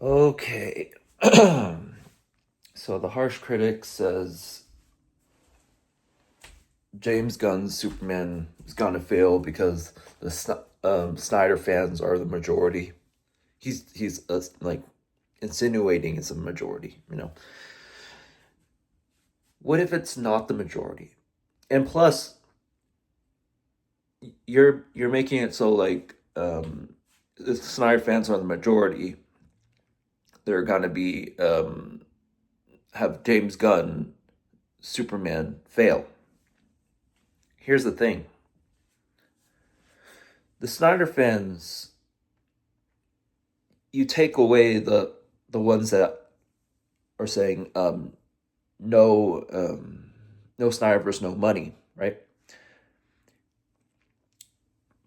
Okay. So the harsh critic says James Gunn's Superman is gonna fail because the Snyder fans are the majority. He's like insinuating it's a majority. What if it's not the majority? And plus, you're making it so like the Snyder fans are the majority. They're gonna be have James Gunn Superman fail. Here's the thing: the Snyder fans, you take away the ones that are saying no no Snyderverse, no money, right?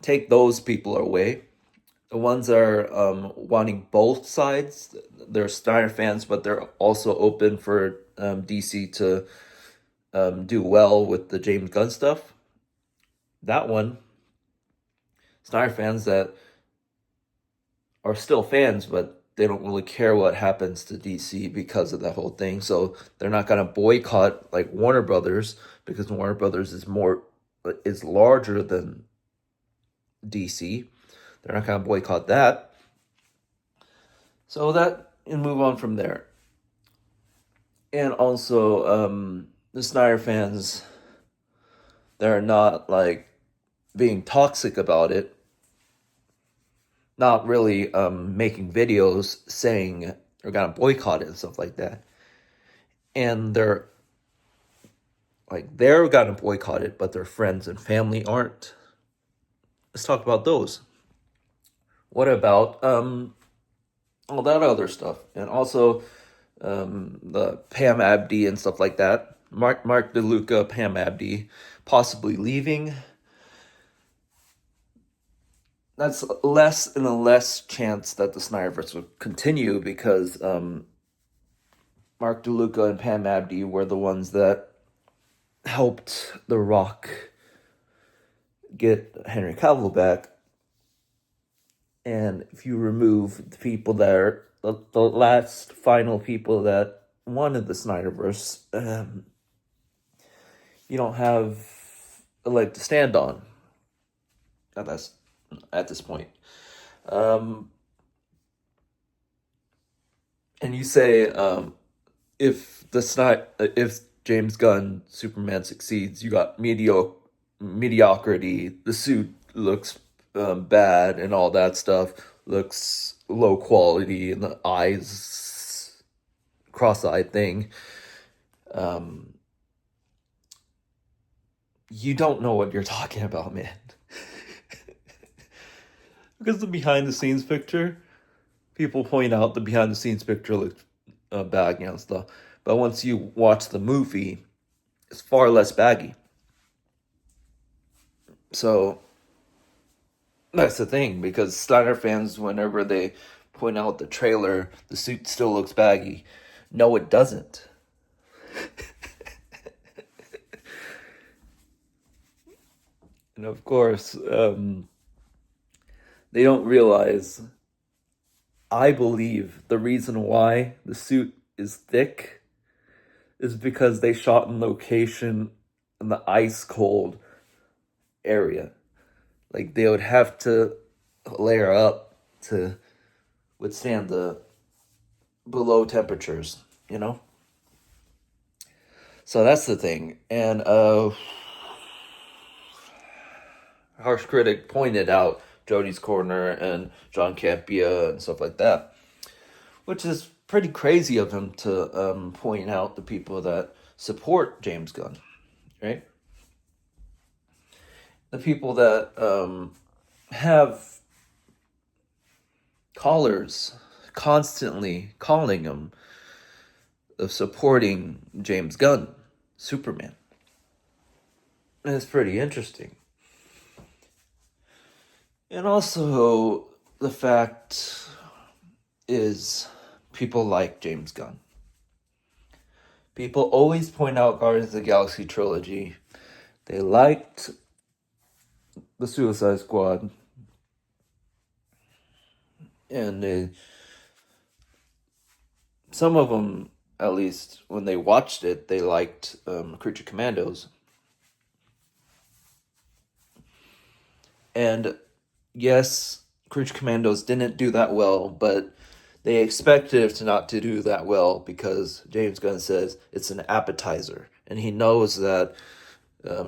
Take those people away. The ones that are wanting both sides, they're Snyder fans, but they're also open for DC to do well with the James Gunn stuff. That one, Snyder fans that are still fans, but they don't really care what happens to DC because of that whole thing. So they're not gonna boycott like Warner Brothers because Warner Brothers is larger than DC. They're not gonna boycott that. So that and move on from there. And also, the Snyder fans, they're not like being toxic about it, not really making videos saying they're gonna boycott it and stuff like that. And they're gonna boycott it, but their friends and family aren't. Let's talk about those. What about all that other stuff? And also the Pam Abdi and stuff like that. Mark DeLuca, Pam Abdi, possibly leaving. That's less and a less chance that the Snyderverse would continue because Mark DeLuca and Pam Abdi were the ones that helped The Rock get Henry Cavill back. And if you remove the people that are the last final people that wanted the Snyderverse, you don't have a leg to stand on. That's at this point. And you say if James Gunn Superman succeeds, you got mediocrity. The suit looks bad and all that stuff. Looks low quality, and the eyes cross-eyed thing. You don't know what you're talking about, man. Because the behind the scenes picture, people point out the behind the scenes picture looks baggy and stuff. But once you watch the movie, it's far less baggy. So that's the thing, because Steiner fans, whenever they point out the trailer, the suit still looks baggy. No, it doesn't. And of course, they don't realize, I believe the reason why the suit is thick is because they shot in location in the ice cold area. Like they would have to layer up to withstand the below temperatures. So that's the thing. And Harsh Critic pointed out Jody's Corner and John Campea and stuff like that, which is pretty crazy of him to point out the people that support James Gunn, right? The people that have callers constantly calling him of supporting James Gunn, Superman. And it's pretty interesting. And also, the fact is, people like James Gunn. People always point out Guardians of the Galaxy trilogy. They liked the Suicide Squad. And they some of them, at least when they watched it, they liked Creature Commandos. And yes, Creature Commandos didn't do that well, but they expected it to not to do that well because James Gunn says it's an appetizer, and he knows that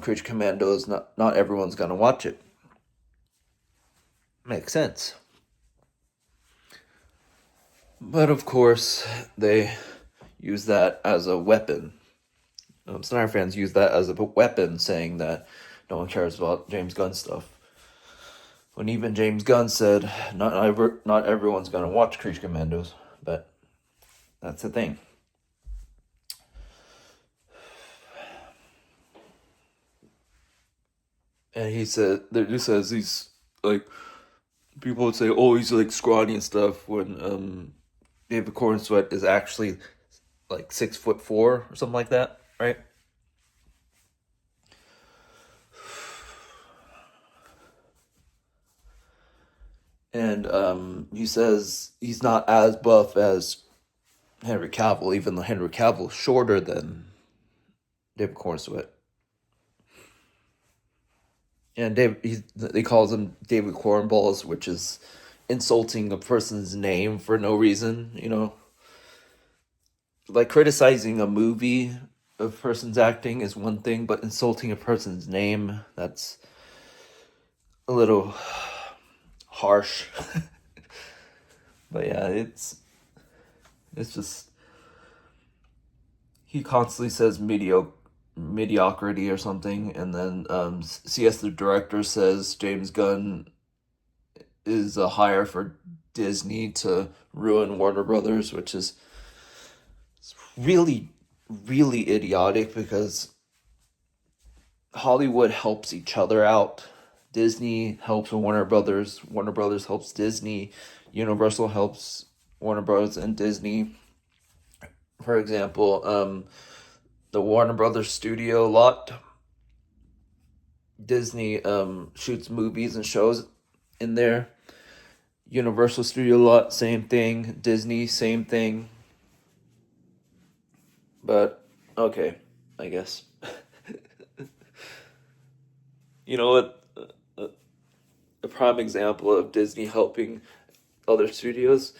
Creature Commandos, not everyone's gonna watch it. Makes sense. But of course, they use that as a weapon. Snyder fans use that as a weapon, saying that no one cares about James Gunn stuff. When even James Gunn said not everyone's gonna watch Creature Commandos, but that's the thing. And he says he's like, people would say, oh, he's like scrawny and stuff, when David Cornsweet is actually like 6'4" or something like that, right? And he says he's not as buff as Henry Cavill, even though Henry Cavill is shorter than David Cornsweet. And he calls him David Cornballs, which is insulting a person's name for no reason, you know? Like, criticizing a movie of person's acting is one thing, but insulting a person's name, that's a little harsh. But yeah, it's just, he constantly says mediocrity or something, and then CS the director says James Gunn is a hire for Disney to ruin Warner Brothers, which is really, really idiotic because Hollywood helps each other out. Disney helps Warner Brothers helps Disney, Universal helps Warner Brothers and Disney. For example, the Warner Brothers studio lot, Disney shoots movies and shows in there. Universal studio lot, same thing. Disney, same thing. But okay, I guess. You know what? A prime example of Disney helping other studios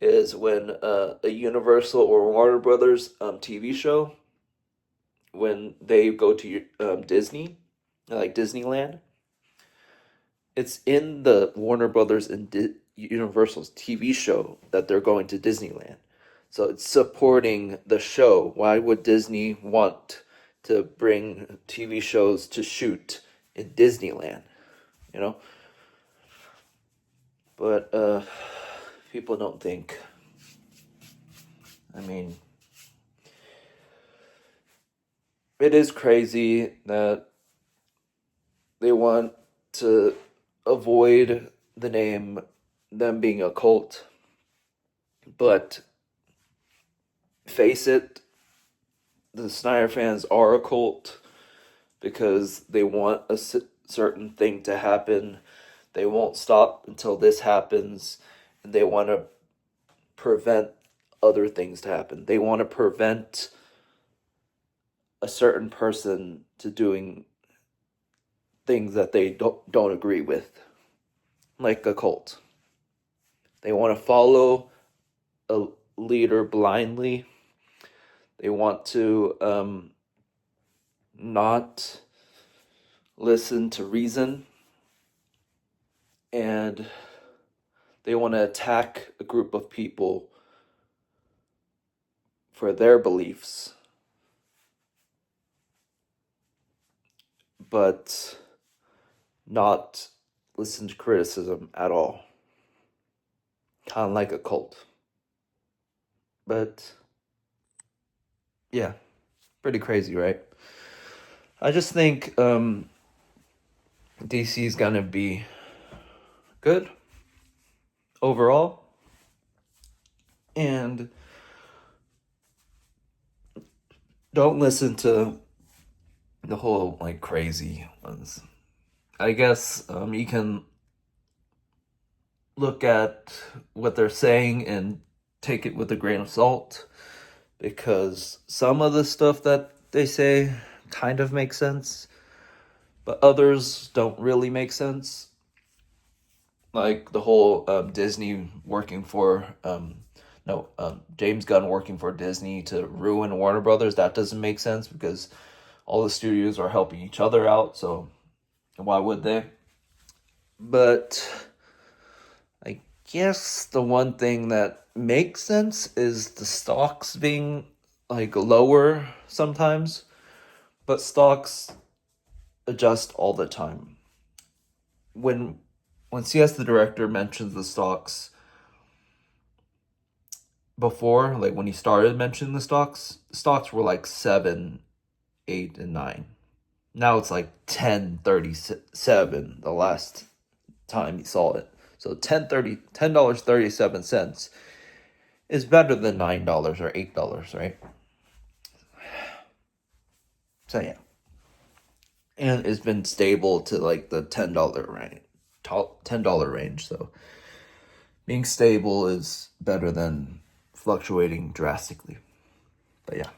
is when a Universal or Warner Brothers TV show, when they go to Disney, like Disneyland, it's in the Warner Brothers and Universal's TV show that they're going to Disneyland. So it's supporting the show. Why would Disney want to bring TV shows to shoot in Disneyland? You know? But people don't think. I mean, it is crazy that they want to avoid the name, them being a cult. But face it, the Snyder fans are a cult because they want a certain thing to happen. They won't stop until this happens, and they want to prevent other things to happen. They want to prevent a certain person to doing things that they don't agree with, like a cult. They want to follow a leader blindly. They want to not listen to reason, and they want to attack a group of people for their beliefs, but not listen to criticism at all. Kind of like a cult. But yeah, pretty crazy, right? I just think DC is gonna be good overall, and don't listen to the whole like crazy ones. I guess you can look at what they're saying and take it with a grain of salt, because some of the stuff that they say kind of makes sense, but others don't really make sense. Like the whole Disney working for James Gunn working for Disney to ruin Warner Brothers. That doesn't make sense because all the studios are helping each other out. So why would they? But I guess the one thing that makes sense is the stocks being like lower sometimes, but stocks adjust all the time. When CS the director mentions the stocks before, like when he started mentioning the stocks were like 7, 8, and 9. Now it's like 10.37 the last time he saw it. So $10.37 is better than $9 or $8, right? So yeah. And it's been stable to like the $10 range. $10 range. So being stable is better than fluctuating drastically. But yeah.